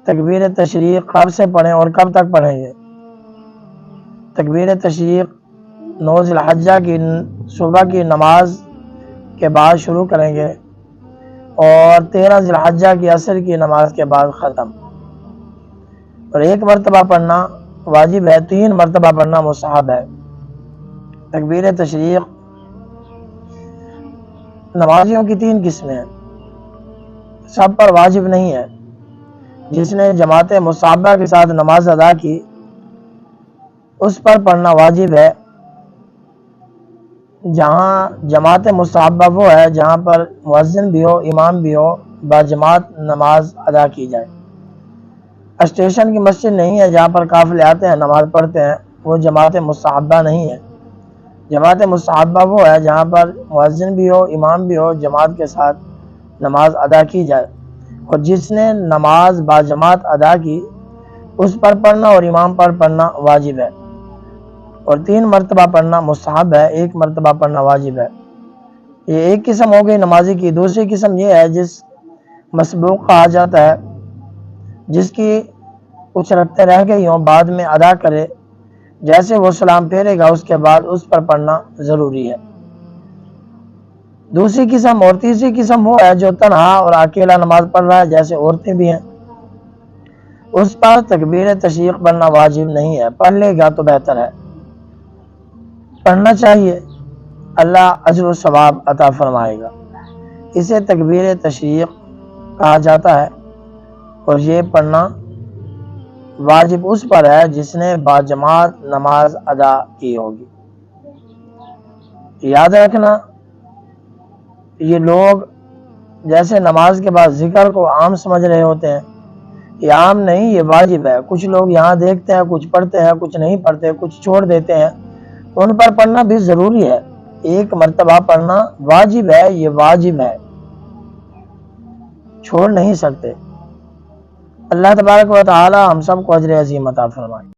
تکبیر تشریق کب سے پڑھیں اور کب تک پڑھیں گے؟ تکبیر تشریق 9 ذی الحجہ کی صبح کی نماز کے بعد شروع کریں گے اور 13 ذی الحجہ کی عصر کی نماز کے بعد ختم، اور 1 مرتبہ پڑھنا واجب ہے، 3 مرتبہ پڑھنا مستحب ہے۔ تکبیر تشریق نمازیوں کی 3 قسمیں ہیں، سب پر واجب نہیں ہے۔ جس نے جماعت مصحبہ کے ساتھ نماز ادا کی اس پر پڑھنا واجب ہے۔ جہاں جماعت مصحبہ وہ ہے جہاں پر مؤذن بھی ہو، امام بھی ہو، باجماعت نماز ادا کی جائے۔ اسٹیشن کی مسجد نہیں ہے جہاں پر قافلے آتے ہیں نماز پڑھتے ہیں، وہ جماعت مصحبہ نہیں ہے۔ جماعت مصحبہ وہ ہے جہاں پر مؤذن بھی ہو، امام بھی ہو، جماعت کے ساتھ نماز ادا کی جائے، اور جس نے نماز باجماعت ادا کی اس پر پڑھنا اور امام پر پڑھنا واجب ہے، اور 3 مرتبہ پڑھنا مستحب ہے، 1 مرتبہ پڑھنا واجب ہے۔ یہ ایک قسم ہو گئی نمازی کی۔ دوسری قسم یہ ہے جس مسبوق کہا جاتا ہے، جس کی کچھ رکعتیں رہ گئی ہوں بعد میں ادا کرے، جیسے وہ سلام پھیرے گا اس کے بعد اس پر پڑھنا ضروری ہے۔ دوسری قسم اور تیسری قسم وہ ہے جو تنہا اور اکیلا نماز پڑھ رہا ہے، جیسے عورتیں بھی ہیں، اس پر تکبیر تشریق پڑھنا واجب نہیں ہے، پڑھ لے گا تو بہتر ہے، پڑھنا چاہیے، اللہ اجر و ثواب عطا فرمائے گا۔ اسے تکبیر تشریق کہا جاتا ہے، اور یہ پڑھنا واجب اس پر ہے جس نے باجماعت نماز ادا کی ہوگی۔ یاد رکھنا، یہ لوگ جیسے نماز کے بعد ذکر کو عام سمجھ رہے ہوتے ہیں، یہ عام نہیں، یہ واجب ہے۔ کچھ لوگ یہاں دیکھتے ہیں، کچھ پڑھتے ہیں، کچھ نہیں پڑھتے، کچھ چھوڑ دیتے ہیں، ان پر پڑھنا بھی ضروری ہے۔ 1 مرتبہ پڑھنا واجب ہے، یہ واجب ہے، چھوڑ نہیں سکتے۔ اللہ تبارک و تعالی ہم سب کو اجر عظیم عطا فرمائے۔